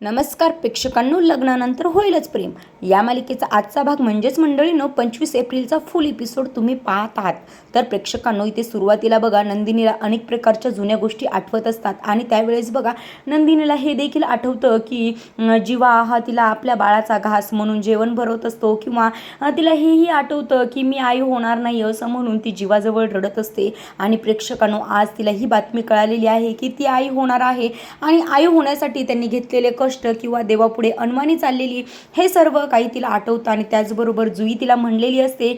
नमस्कार प्रेक्षकांनो, लग्नानंतर होईलच प्रेम या मालिकेचा आजचा भाग म्हणजेच मंडळींनो 25 एप्रिलचा फुल एपिसोड तुम्ही पाहत आहात. तर प्रेक्षकांनो, इथे सुरुवातीला बघा नंदिनीला अनेक प्रकारच्या जुन्या गोष्टी आठवत असतात आणि त्यावेळेस बघा नंदिनीला हे देखील आठवतं की जीवा हा तिला आपल्या बाळाचा घास म्हणून जेवण भरवत असतो किंवा तिला हेही आठवतं की मी आई होणार नाही असं म्हणून ती जीवाजवळ रडत असते. आणि प्रेक्षकांनो, आज तिला ही बातमी कळालेली आहे की ती आई होणार आहे आणि आई होण्यासाठी त्यांनी घेतलेले कष्ट किंवा देवापुढे अनवाणी चाललेली हे सर्व काही तिला आठवतं. आणि त्याचबरोबर जुई तिला म्हणलेली असते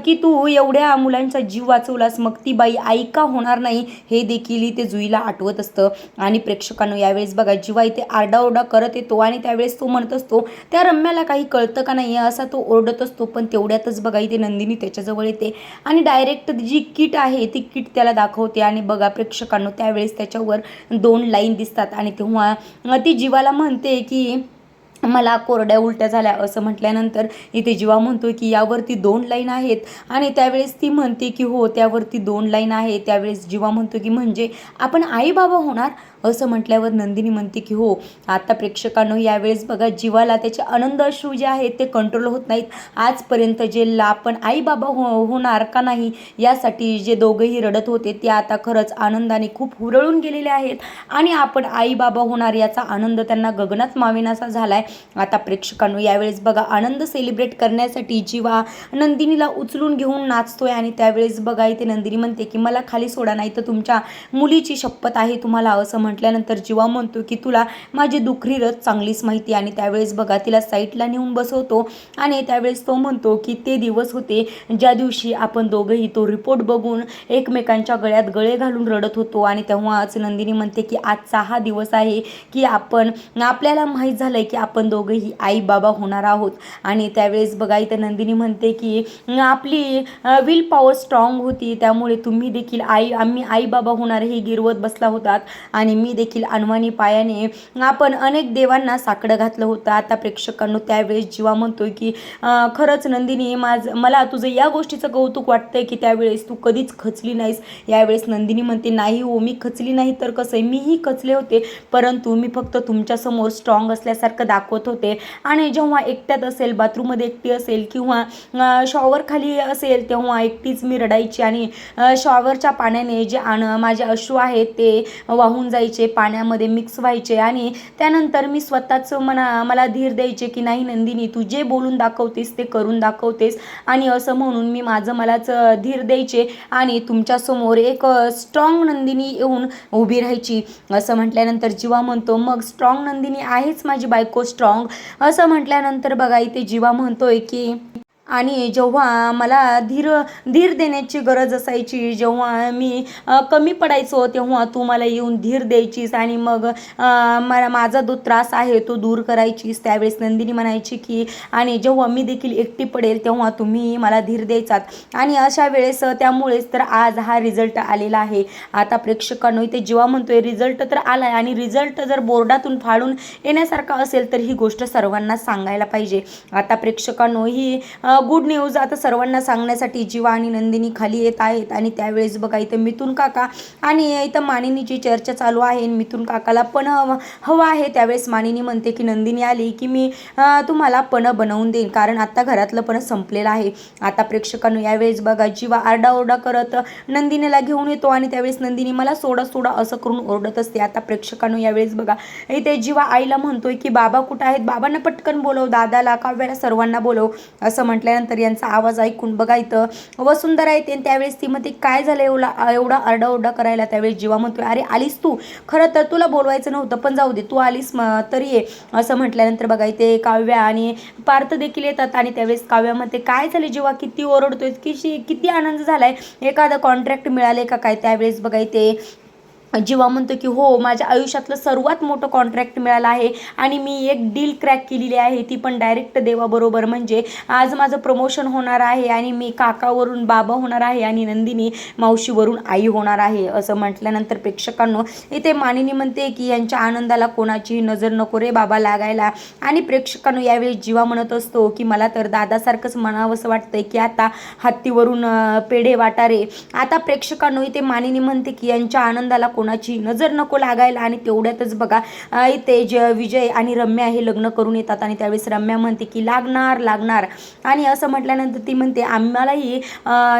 की तू एवढ्या मुलांचा जीव वाचवलास, मग ती बाई आई का होणार नाही हे देखील ते जुईला आठवत असतं. आणि प्रेक्षकांनो, यावेळेस बघा जीवा इथे आरडाओरडा करत येतो आणि त्यावेळेस तो म्हणत असतो त्या रम्याला काही कळतं का नाही असा तो ओरडत असतो. पण तेवढ्यातच बघा इथे नंदिनी त्याच्याजवळ येते आणि डायरेक्ट जी किट आहे ती किट त्याला दाखवते. आणि बघा प्रेक्षकांनो, त्यावेळेस त्याच्यावर 2 लाईन दिसतात आणि तेव्हा ती जीवाला म्हणते की मला कोरड्या उलट्या झाल्या असं म्हटल्यानंतर इथे जीवा म्हणतो की यावरती 2 लाईन आहेत आणि त्यावेळेस ती म्हणते की हो त्यावरती 2 लाईन आहे. त्यावेळेस जीवा म्हणतो की म्हणजे आपण आई बाबा होणार असं म्हटल्यावर नंदिनी म्हणते की हो. आता प्रेक्षकांनो, यावेळेस बघा जीवाला त्याचे आनंद अश्रू जे आहेत ते कंट्रोल होत नाहीत. आजपर्यंत जे आपण आई बाबा होणार का नाही यासाठी जे दोघंही रडत होते ते आता खरंच आनंदाने खूप हुरळून गेलेले आहेत आणि आपण आई बाबा होणार याचा आनंद त्यांना गगनात मावेनासा झालाय. आता प्रेक्षकांनो, यावेळेस बघा आनंद सेलिब्रेट करण्यासाठी जीवा नंदिनीला उचलून घेऊन नाचतोय आणि त्यावेळेस बघा इथे नंदिनी म्हणते की मला खाली सोडा, नाही तर तुमच्या मुलीची शपथ आहे तुम्हाला असं म्हटल्यानंतर जीवा म्हणतो की तुला माझी दुखरी रथ चांगलीच माहिती. आणि त्यावेळेस बघा तिला साईटला नेऊन बसवतो आणि त्यावेळेस तो म्हणतो की ते दिवस होते ज्या दिवशी आपण दोघंही तो रिपोर्ट बघून एकमेकांच्या गळ्यात गळे घालून रडत होतो. आणि तेव्हाच नंदिनी म्हणते की आजचा हा दिवस आहे की आपल्याला माहीत झालंय की आपण दोघंही आई बाबा होणार आहोत. आणि त्यावेळेस बघा इथं नंदिनी म्हणते की आपली विल पॉवर स्ट्रॉंग होती, त्यामुळे तुम्ही देखील आम्ही आई बाबा होणार हे गिरवत बसला होतात आणि मी देखील अनवाणी पायाने आपण अनेक देवांना साकडं घातलं होतं. आता प्रेक्षकांनो, त्यावेळेस जीवा म्हणतोय की खरंच नंदिनी मला तुझं या गोष्टीचं कौतुक वाटतंय की त्यावेळेस तू कधीच खचली नाहीस. यावेळेस नंदिनी म्हणते नाही हो, मी खचली नाही तर कसं आहे, मीही खचले होते, परंतु मी फक्त तुमच्यासमोर स्ट्रॉंग असल्यासारखं दाखवत होते. आणि जेव्हा एकट्यात असेल, बाथरूममध्ये एकटी असेल किंवा शॉवर खाली असेल तेव्हा एकटीच मी रडायची आणि शॉवरच्या पाण्याने जे माझे अश्रू आहेत ते वाहून जायचे, पाण्यामध्ये मिक्स व्हायचे आणि त्यानंतर मी स्वतःच मला धीर द्यायचे की नाही नंदिनी, तू जे बोलून दाखवतेस ते करून दाखवतेस. आणि असं म्हणून मी मलाच धीर द्यायचे आणि तुमच्यासमोर एक स्ट्रॉंग नंदिनी येऊन उभी राहायची. असं म्हटल्यानंतर जीवा म्हणतो मग स्ट्रॉंग नंदिनी आहेच माझी बायको स्ट्रॉंग. असं म्हटल्यानंतर बघा इथे जीवा म्हणतोय की आणि जेव्हा मला धीर देण्याची गरज असायची, जेव्हा मी कमी पडायचो तेव्हा तू मला येऊन धीर द्यायचीस आणि मग माझा जो त्रास आहे तो दूर करायचीस. त्यावेळेस नंदिनी म्हणायची की आणि जेव्हा मी देखील एकटी पडेल तेव्हा तुम्ही मला धीर द्यायचात. आणि अशा वेळेस त्यामुळेच तर आज हा रिझल्ट आलेला आहे. आता प्रेक्षकांनो, इथे जीवा म्हणतोय रिझल्ट तर आलाय आणि रिझल्ट जर बोर्डातून फाडून येण्यासारखा असेल तर ही गोष्ट सर्वांना सांगायला पाहिजे. आता प्रेक्षकांनो, ही गुड न्यूज आता सर्वांना सांगण्यासाठी जीवा आणि नंदिनी खाली येत आहेत. आणि त्यावेळेस बघा इथं मिथुन काका आणि इथं मानिनीची चर्चा चालू आहे. मिथुन काकाला पण हवं आहे. त्यावेळेस मानिनी म्हणते की नंदिनी आली की मी तुम्हाला पण बनवून देईन, कारण आता घरातलं पण संपलेलं आहे. आता प्रेक्षकांनो, यावेळेस बघा जीवा आरडाओरडा करत नंदिनीला घेऊन येतो आणि त्यावेळेस नंदिनी मला सोडा सोडा असं करून ओरडत असते. आता प्रेक्षकांनो, यावेळेस बघा इथे जीवा आईला म्हणतोय की बाबा कुठं आहेत, बाबांना पटकन बोलव, दादाला काव्याला सर्वांना बोलव. असं म्हटल्यानंतर यांचा आवाज ऐकून बघा इथं वसुंधरा येते. त्यावेळेस ती म्हणते काय झालं एवढा आरडाओरडा करायला. त्यावेळेस जीवा म्हणतोय अरे आलीस तू, खरं तर तुला बोलवायचं नव्हतं पण जाऊ दे, तू आलीस तरी ये. असं म्हटल्यानंतर बघा इथे काव्या आणि पार्थ देखील येतात आणि त्यावेळेस काव्या म्हणते काय झाले जीवा, किती ओरडतोय, किती आनंद झालाय, एखादा कॉन्ट्रॅक्ट मिळाले का काय. त्यावेळेस बघा इथे जीवा म्हणतो की हो, माझ्या आयुष्यातलं सर्वात मोठं कॉन्ट्रॅक्ट मिळालं आहे आणि मी एक डील क्रॅक केलेली आहे, ती पण डायरेक्ट देवाबरोबर. म्हणजे आज माझं प्रमोशन होणार आहे आणि मी काकावरून बाबा होणार आहे आणि नंदिनी मावशीवरून आई होणार आहे. असं म्हटल्यानंतर प्रेक्षकांनो, इथे मानिनी म्हणते की यांच्या आनंदाला कोणाची नजर नको रे बाबा लागायला. आणि प्रेक्षकांनो, यावेळी जीवा म्हणत असतो की मला तर दादासारखंच म्हणावंसं वाटतंय की आता हत्तीवरून पेढे वाटारे. आता प्रेक्षकांनो, इथे मानिनी म्हणते की यांच्या आनंदाला कोणाची नजर नको लागायला. आणि तेवढ्यातच बघा इथे विजय आणि रम्या हे लग्न करून येतात. आणि त्यावेळेस रम्या म्हणते की लागणार लागणार. आणि असं म्हटल्यानंतर ती म्हणते आम्हालाही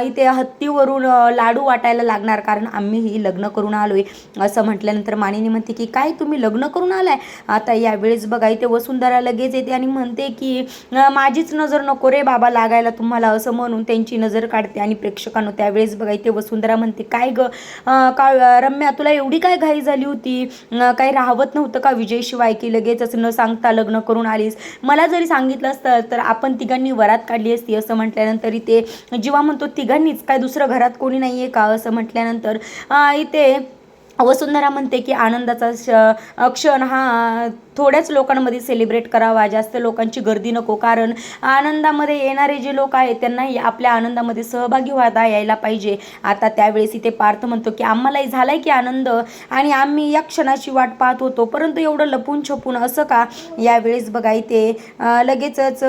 इथे हत्तीवरून लाडू वाटायला लागणार, कारण आम्हीही लग्न करून आलोय. असं म्हटल्यानंतर मानिनी म्हणते की काय तुम्ही लग्न करून आलाय. आता यावेळेस बघा इथे वसुंधरा लगेच येते आणि म्हणते की माझीच नजर नको रे बाबा लागायला तुम्हाला, असं म्हणून त्यांची नजर काढते. आणि प्रेक्षकांनो त्यावेळेस बघा इथे वसुंधरा म्हणते काय ग का रम्या तुला एवढी काय घाई झाली होती, काही राहवत नव्हतं का विजयशिवाय, की लगेचच न सांगता लग्न करून आलीस. मला जरी सांगितलं असतं तर आपण तिघांनी वरात काढली असती. असं म्हटल्यानंतर इथे जीवा म्हणतो तिघांनीच, काय दुसरं घरात कोणी नाही आहे का. असं म्हटल्यानंतर इथे वसुंधरा म्हणते की आनंदाचा क्षण हा थोड्याच लोकांमध्ये सेलिब्रेट करावा, जास्त लोकांची गर्दी नको, कारण आनंदामध्ये येणारे जे लोक आहेत त्यांनाही आपल्या आनंदामध्ये सहभागी व्हायला यायला पाहिजे. आता त्यावेळेस इथे पार्थ म्हणतो की आम्हालाही झालाय की आनंद, आणि आम्ही या क्षणाची वाट पाहत होतो, परंतु एवढं लपून छपून असं का. यावेळेस बघा इथे लगेचच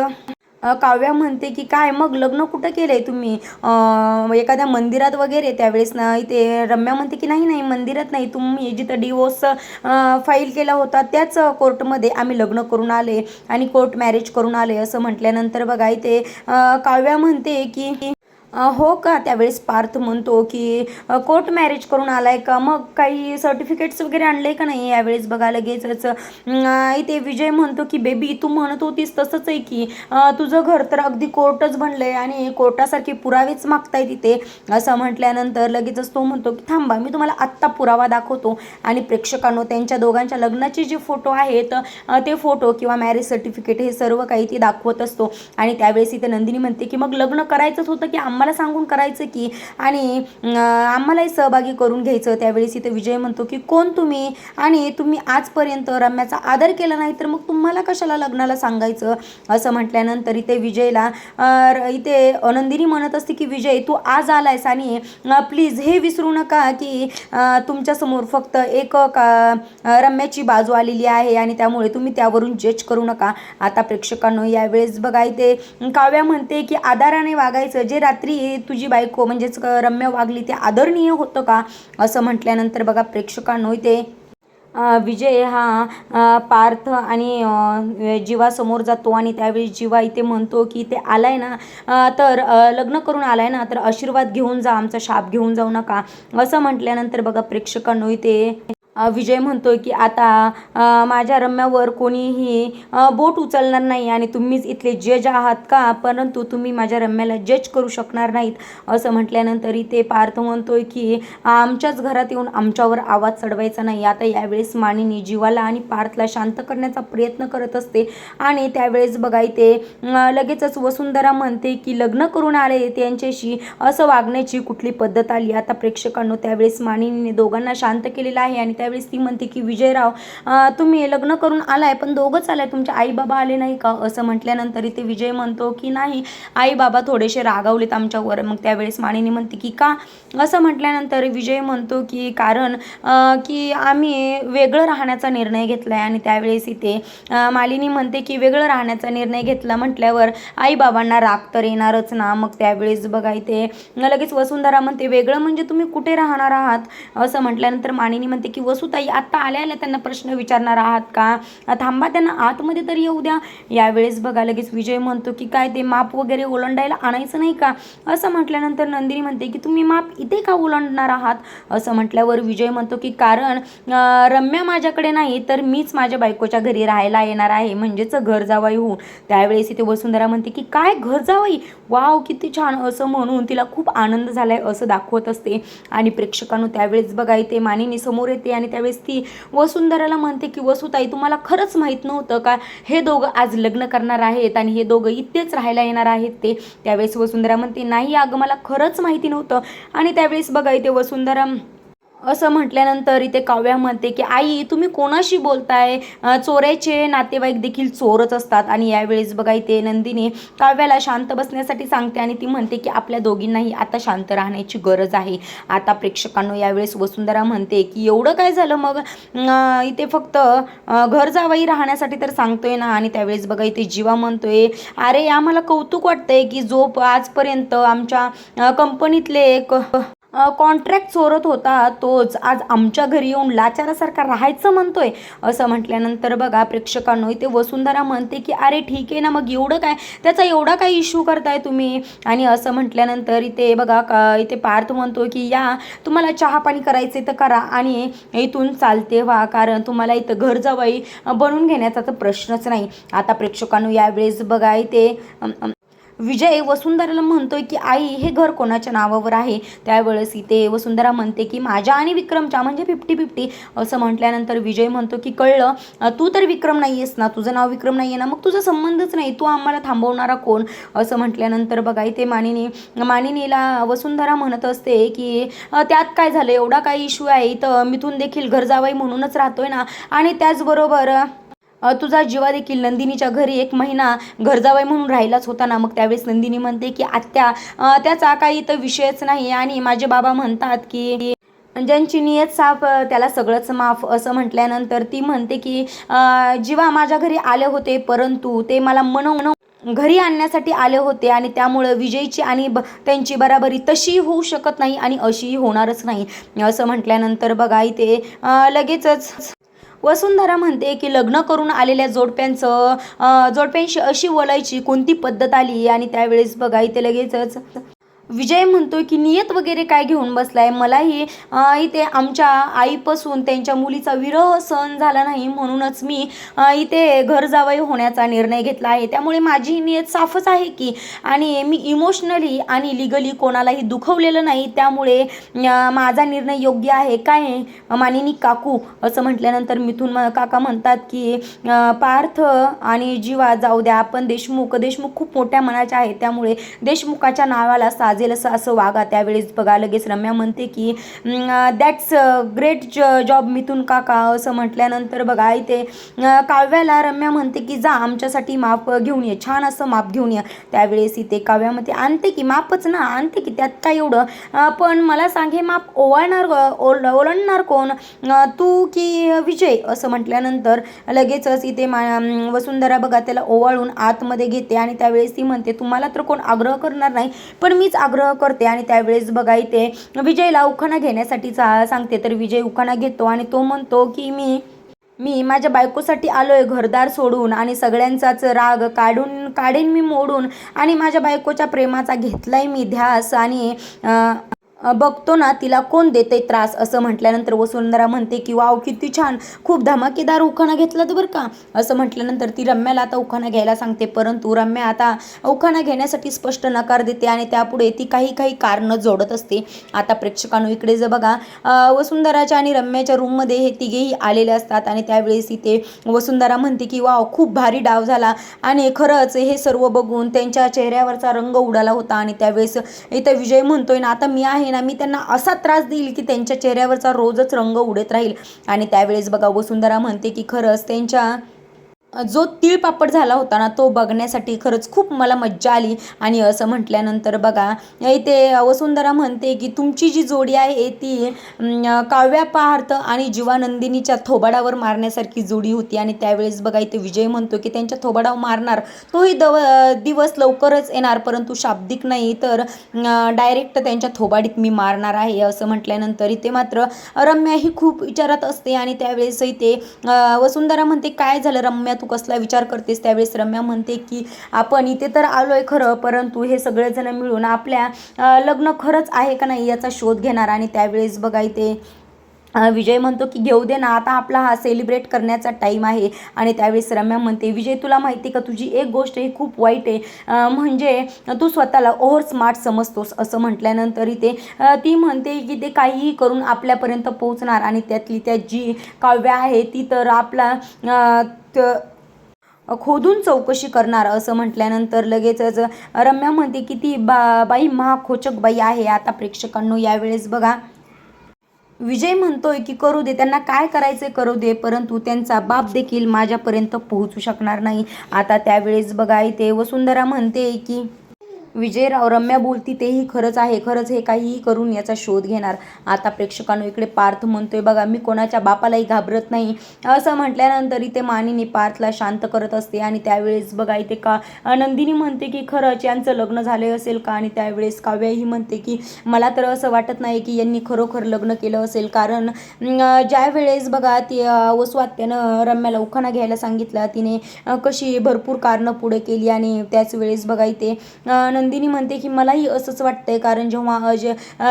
काव्या म्हणते की काय मग लग्न कुठं केलंय तुम्ही, एखाद्या मंदिरात वगैरे. त्यावेळेस ना इथे रम्या म्हणते की नाही नाही मंदिरात नाही, तुम्ही जिथं डिवोर्स फाईल केला होता त्याच कोर्टमध्ये आम्ही लग्न करून आले आणि कोर्ट मॅरेज करून आले. असं म्हटल्यानंतर बघा इथे काव्या म्हणते की हो का. त्यावेळेस पार्थ म्हणतो की कोर्ट मॅरेज करून आलाय का, मग काही सर्टिफिकेट्स वगैरे आणले का नाही. यावेळेस बघा लगेचच इथे विजय म्हणतो की बेबी तू म्हणत होतीस तसंच आहे की तुझं घर तर अगदी कोर्टच बनलंय आणि कोर्टासारखे पुरावेच मागताय तिथे. असं म्हटल्यानंतर लगेचच तो म्हणतो की थांबा मी तुम्हाला आत्ता पुरावा दाखवतो. आणि प्रेक्षकांनो त्यांच्या दोघांच्या लग्नाचे जे फोटो आहेत ते फोटो किंवा मॅरेज सर्टिफिकेट हे सर्व काही ती दाखवत असतो. आणि त्यावेळेस इथे नंदिनी म्हणते की मग लग्न करायचंच होतं की आम्हाला सांगून करायचं की, आणि आम्हालाही सहभागी करून घ्यायचं. त्यावेळेस इथे विजय म्हणतो की कोण तुम्ही, आणि तुम्ही आजपर्यंत रम्याचा आदर केला नाही तर मग तुम्हाला कशाला लग्नाला सांगायचं. असं म्हटल्यानंतर इथे विजयला इथे नंदिनी म्हणत असते की विजय तू आज आलायस आणि प्लीज हे विसरू नका की तुमच्यासमोर फक्त एक रम्याची बाजू आलेली आहे आणि त्यामुळे तुम्ही त्यावरून जज करू नका. आता प्रेक्षकांनो यावेळेस बघा इथे काव्या म्हणते की आदराने वागायचं, जे रात्री तुझी बायको म्हणजेच रम्या वागली ते आदरणीय होतं का. असं म्हटल्यानंतर बघा प्रेक्षकांनो इथे विजय हा पार्थ आणि जीवासमोर जातो. आणि त्यावेळी जीवा इथे म्हणतो की ते आलाय ना तर लग्न करून आलाय ना तर आशीर्वाद घेऊन जा, आमचा शाप घेऊन जाऊ नका. असं म्हटल्यानंतर बघा प्रेक्षकांनो इथे विजय म्हणतोय की आता माझ्या रम्यावर कोणीही बोट उचलणार नाही आणि तुम्हीच इथले जज आहात का, परंतु तुम्ही माझ्या रम्याला जज करू शकणार नाहीत. असं म्हटल्यानंतर इथे पार्थ म्हणतोय की आमच्याच घरात येऊन आमच्यावर आवाज चढवायचा नाही. आता यावेळेस मानिनी जीवाला आणि पार्थला शांत करण्याचा प्रयत्न करत असते. आणि त्यावेळेस बघा इथे लगेचच वसुंधरा म्हणते की लग्न करून आले त्यांच्याशी असं वागण्याची कुठली पद्धत आली. आता प्रेक्षकांनो त्यावेळेस मानिनीने दोघांना शांत केलेलं आहे. आणि त्यावेळेस ती म्हणते की विजयराव तुम्ही लग्न करून आलाय पण दोघंच आलाय, तुमचे आई बाबा आले नाही का. असं म्हटल्यानंतर इथे विजय म्हणतो की नाही आई बाबा थोडेसे रागावलेत आमच्यावर. मग त्यावेळेस मानिनी म्हणते की का. असं म्हटल्यानंतर विजय म्हणतो की कारण की आम्ही वेगळं राहण्याचा निर्णय घेतलाय. आणि त्यावेळेस इथे मालिनी म्हणते की वेगळं राहण्याचा निर्णय घेतला म्हटल्यावर आई बाबांना राग तर येणारच ना. मग त्यावेळेस बघा इथे लगेच वसुंधरा म्हणते वेगळं म्हणजे तुम्ही कुठे राहणार आहात. असं म्हटल्यानंतर मानिनी म्हणते की वसुताई आत्ता आल्या त्यांना प्रश्न विचारणार आहात का, थांबा त्यांना आतमध्ये तरी येऊ द्या. यावेळेस बघा लगेच विजय म्हणतो की काय ते माप वगैरे ओलांडायला आणायचं नाही का. असं म्हटल्यानंतर नंदिनी म्हणते की तुम्ही माप इथे का ओलांडणार आहात. असं म्हटल्यावर विजय म्हणतो की कारण रम्या माझ्याकडे नाही तर मीच माझ्या बायकोच्या घरी राहायला येणार आहे, म्हणजेच घर जावाई होऊन. त्यावेळेस इथे वसुंधरा म्हणते की काय घर जावाई, वाव किती छान. असं म्हणून तिला खूप आनंद झालाय असं दाखवत असते. आणि प्रेक्षकांनो त्यावेळेस बघा इथे मानिनी समोर येते आणि त्यावेळेस ती वसुंधराला म्हणते की वसुताई तुम्हाला खरंच माहीत नव्हतं का हे दोघं आज लग्न करणार आहेत आणि हे दोघं इथेच राहायला येणार आहेत ते. त्यावेळेस वसुंधरा म्हणते नाही अगं मला खरंच माहिती नव्हतं. आणि त्यावेळेस बघा इथे वसुंधरा असं म्हटल्यानंतर इथे काव्या म्हणते की आई तुम्ही कोणाशी बोलताय, चोराचे नातेवाईक देखील चोरच असतात. आणि यावेळेस बघा इथे नंदिनी काव्याला शांत बसण्यासाठी सांगते आणि ती म्हणते की आपल्या दोघींनाही आता शांत राहण्याची गरज आहे. आता प्रेक्षकांनो यावेळेस वसुंधरा म्हणते की एवढं काय झालं मग, इथे फक्त घर जावई राहण्यासाठी तर सांगतोय ना. आणि त्यावेळेस बघा इथे जीवा म्हणतोय अरे आम्हाला कौतुक वाटतंय की जो आजपर्यंत आमच्या कंपनीतले एक कॉन्ट्रॅक्ट चोरत होता तोच आज आमच्या घरी येऊन लाचारासारखा राहायचं म्हणतोय असं म्हटल्यानंतर बघा प्रेक्षकांनो इथे वसुंधरा म्हणते की अरे ठीक आहे ना, मग एवढं काय त्याचा एवढा काय इश्यू करताय तुम्ही. आणि असं म्हटल्यानंतर इथे बघा इथे पार्थ म्हणतो की या तुम्हाला चहा पाणी करायचे तर करा आणि इथून चालते व्हा, कारण तुम्हाला इथं घर जावई बनवून घेण्याचा तर प्रश्नच नाही. आता प्रेक्षकांनो यावेळेस बघा इथे विजय वसुंधराला म्हणतोय की आई हे घर कोणाच्या नावावर आहे. त्यावेळेस इथे वसुंधरा म्हणते की माझ्या आणि विक्रमच्या, म्हणजे 50-50. असं म्हटल्यानंतर विजय म्हणतो की कळलं, तू तर विक्रम नाही आहेस ना, तुझं नाव विक्रम नाही आहे ना, मग तुझा संबंधच नाही, तू आम्हाला थांबवणारा कोण. असं म्हटल्यानंतर बघा इथे मानिनीला वसुंधरा म्हणत असते की त्यात काय झालं, एवढा काय इश्यू आहे, तर मिथून देखील घर जावई म्हणूनच राहतोय ना, आणि त्याचबरोबर तुझा जीवा देखील नंदिनीच्या घरी 1 महिना घर जावई म्हणून राहिलाच होता ना. मग त्यावेळेस नंदिनी म्हणते की आत्या त्याचा काही तर विषयच नाही, आणि माझे बाबा म्हणतात की ज्यांची नियत साफ त्याला सगळंच माफ. असं म्हटल्यानंतर ती म्हणते की जीवा माझ्या घरी आले होते, परंतु ते मला मनवून घरी आणण्यासाठी आले होते, आणि त्यामुळं विजयची आणि त्यांची बराबरी तशी होऊ शकत नाही आणि अशीही होणारच नाही. असं म्हटल्यानंतर बघा इथे लगेचच वसुंधरा म्हणते की लग्न करून आलेल्या जोडप्यांशी अशी बोलायची कोणती पद्धत आली. आणि त्यावेळेस बघा इथे लगेचच विजय म्हणतोय की नियत वगैरे काय घेऊन बसलाय, मलाही इथे आमच्या आईपासून त्यांच्या मुलीचा विरह सहन झाला नाही, म्हणूनच मी इथे घर जावई होण्याचा निर्णय घेतला आहे. त्यामुळे माझी नियत साफच आहे की, आणि मी इमोशनली आणि लिगली कोणालाही दुखवलेलं नाही, त्यामुळे माझा निर्णय योग्य आहे काय मानिनी काकू. असं म्हटल्यानंतर मिथून काका म्हणतात की पार्थ आणि जीवा जाऊ द्या, आपण देशमुख खूप मोठ्या मनाचे आहेत, त्यामुळे देशमुखाच्या नावाला साजेल असं वागा. त्यावेळेस बघा लगेच रम्या म्हणते की दॅट्स ग्रेट जॉब मिथून काका. असं म्हटल्यानंतर बघा इथे काव्याला रम्या म्हणते की जा आमच्यासाठी माप घेऊन ये, छान असं माप घेऊन ये. त्यावेळेस इथे काव्यामध्ये आणते की मापच ना, आणते की त्यात काय एवढं, पण मला सांग हे माप ओलांडणार कोण, तू की विजय. असं म्हटल्यानंतर लगेचच इथे वसुंधरा बघा त्याला ओवाळून आतमध्ये घेते, आणि त्यावेळेस ती म्हणते तुम्हाला तर कोण आग्रह करणार नाही, पण मीच आग्रह करते. आणि त्यावेळेस बघा इथे विजयला उखाणा घेण्यासाठी सांगते, तर विजय उखाणा घेतो आणि तो म्हणतो की मी माझ्या बायकोसाठी आलोय घरदार सोडून, आणि सगळ्यांचाच राग काढेन मी मोडून, आणि माझ्या बायकोच्या प्रेमाचा घेतलाय मी ध्यास, आणि बघतो ना तिला कोण देते त्रास. असं म्हटल्यानंतर वसुंधरा म्हणते की वाव किती छान, खूप धमाकेदार उखाणा घेतलात बरं का. असं म्हटल्यानंतर ती रम्याला आता उखाणा घ्यायला सांगते, परंतु रम्या आता उखाणा घेण्यासाठी स्पष्ट नकार देते, आणि त्यापुढे ती काही कारणं जोडत असते. आता प्रेक्षकांनो इकडे जर बघा वसुंधराच्या आणि रम्याच्या रूममध्ये हे तिघेही आलेले असतात, आणि त्यावेळेस इथे वसुंधरा म्हणते की वाव खूप भारी डाव झाला, आणि खरंच हे सर्व बघून त्यांच्या चेहऱ्यावरचा रंग उडाला होता. आणि त्यावेळेस इथं विजय म्हणतोय ना आता मी आहे ना, मी त्यांना असा त्रास देईल की त्यांच्या चेहऱ्यावरचा रोजच रंग उडत राहील. आणि त्यावेळेस बघा वसुंधरा म्हणते की खरंच त्यांच्या जो तीळपापड झाला होता ना तो बघण्यासाठी खरंच खूप मला मज्जा आली. आणि असं म्हटल्यानंतर बघा इथे वसुंधरा म्हणते की तुमची जी जोडी आहे ती काव्या पार्थ आणि जीवानंदिनीच्या थोबाडावर मारण्यासारखी जोडी होती. आणि त्यावेळेस बघा इथे विजय म्हणतो की त्यांच्या थोबाडावर मारणार तोही दिवस लवकरच येणार, परंतु शाब्दिक नाही तर डायरेक्ट त्यांच्या थोबाडीत मी मारणार आहे. असं म्हटल्यानंतर इथे मात्र रम्या ही खूप विचारात असते, आणि त्यावेळेस इथे वसुंधरा म्हणते काय झालं रम्या, तू कसला विचार करतेस. त्यावेळेस रम्या म्हणते की आपण इथे तर आलोय खरं, परंतु हे सगळेजण मिळून आपल्या लग्न खरंच आहे का नाही याचा शोध घेणार. आणि त्यावेळेस बघा इथे विजय म्हणतो की घेऊ दे ना, आता आपला हा सेलिब्रेट करण्याचा टाईम आहे. आणि त्यावेळेस रम्या म्हणते विजय तुला माहिती का तुझी एक गोष्ट ही खूप वाईट आहे, म्हणजे तू स्वतःला ओव्हर स्मार्ट समजतोस. असं म्हटल्यानंतर इथे ती म्हणते की ते काहीही करून आपल्यापर्यंत पोहोचणार, आणि त्यातली त्यात जी काव्या आहे ती तर आपला खोदून चौकशी करणार. असं म्हटल्यानंतर लगेचच रम्या म्हणते की ती बाई महाखोचक बाई आहे. आता प्रेक्षकांनो यावेळेस बघा विजय म्हणतोय की करू दे, त्यांना काय करायचे करू दे, परंतु त्यांचा बाप देखील माझ्यापर्यंत पोहोचू शकणार नाही. आता त्यावेळेस बघा इथे वसुंधरा म्हणते की विजयराव रम्या बोलती तेही खरंच आहे, खरंच हे काहीही करून याचा शोध घेणार. आता प्रेक्षकांनो इकडे पार्थ म्हणतोय बघा मी कोणाच्या बापालाही घाबरत नाही असं म्हटल्यानंतर इथे मानिनी पार्थला शांत करत असते. आणि त्यावेळेस बघा इथे का नंदिनी म्हणते की खरंच यांचं लग्न झाले असेल का. आणि त्यावेळेस काव्या ही म्हणते की मला तर असं वाटत नाही की यांनी खरोखर लग्न केलं असेल, कारण ज्या वेळेस बघा ती वसवात्यानं रम्याला उखाणा घ्यायला सांगितलं, तिने कशी भरपूर कारणं पुढे केली. आणि त्याच वेळेस बघा इथे नंदिनी म्हणते की मलाही असंच वाटतंय, कारण जेव्हा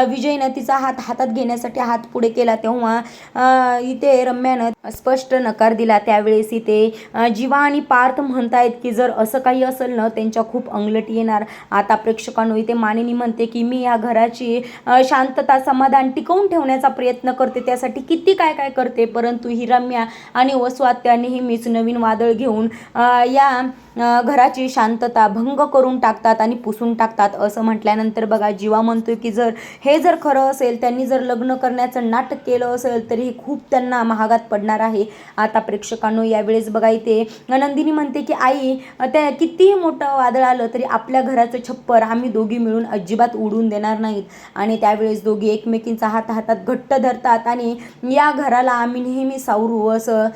विजयनं तिचा हात हातात घेण्यासाठी हात पुढे केला तेव्हा इथे रम्यानं स्पष्ट नकार दिला. त्यावेळेस इथे जीवा आणि पार्थ म्हणतायत की जर असं काही असेल ना त्यांच्या खूप अंगलटी येणार. आता प्रेक्षकांनो इथे मानिनी म्हणते की मी या घराची शांतता समाधान टिकवून ठेवण्याचा प्रयत्न करते, त्यासाठी किती काय काय करते, परंतु ही रम्या आणि वसवात्या नेहमीच नवीन वादळ घेऊन या घराची शांतता भंग करून टाकतात आणि पुसून टाकतात. असं म्हटल्यानंतर बघा जीवा म्हणतोय की जर खरं असेल, त्यांनी जर लग्न करण्याचं नाटक केलं असेल तरी हे खूप त्यांना महागात पडणार आहे. आता प्रेक्षकांनो यावेळेस बघा इथे नंदिनी म्हणते की आई त्या कितीही मोठं वादळ आलं तरी आपल्या घराचं छप्पर आम्ही दोघी मिळून अजिबात उडून देणार नाहीत. आणि त्यावेळेस दोघी एकमेकींचा हात हातात घट्ट धरतात आणि या घराला आम्ही नेहमी सावरू असं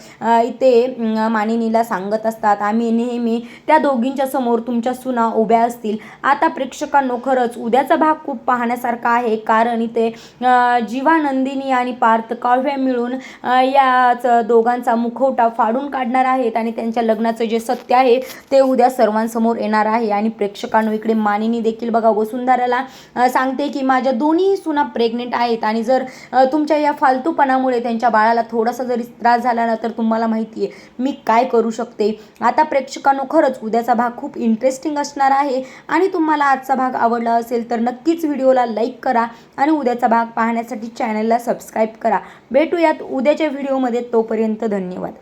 इथे मानिनीला सांगत असतात. आम्ही नेहमी त्या दोघींच्या समोर तुमच्या सुना उभ्या असतील. आता प्रेक्षकांनो खरंच उद्याचा भाग खूप पाहण्यासारखा आहे, कारण इथे जीवा नंदिनी आणि पार्थ काव्या मिळून याच दोघांचा मुखवटा फाडून काढणार आहेत आणि त्यांच्या लग्नाचं जे सत्य आहे ते उद्या सर्वांसमोर येणार आहे. आणि प्रेक्षकांनो इकडे मानिनी देखील बघा वसुंधराला सांगते की माझ्या दोन्ही सुना प्रेग्नेंट आहेत आणि जर तुमच्या या फालतूपणामुळे त्यांच्या बाळाला थोडासा जरी त्रास झाला ना तर तुम्हाला माहिती आहे मी काय करू शकते. आता प्रेक्षकांनो खरंच उद्याचा भाग खूप इंटरेस्टिंग असणार आहे आणि तुम्हाला आजचा भाग आवडला असेल तर नक्कीच व्हिडिओला लाईक करा आणि उद्याचा भाग पाहण्यासाठी चॅनलला सबस्क्राईब करा. भेटूयात उद्याच्या व्हिडिओमध्ये, तोपर्यंत धन्यवाद.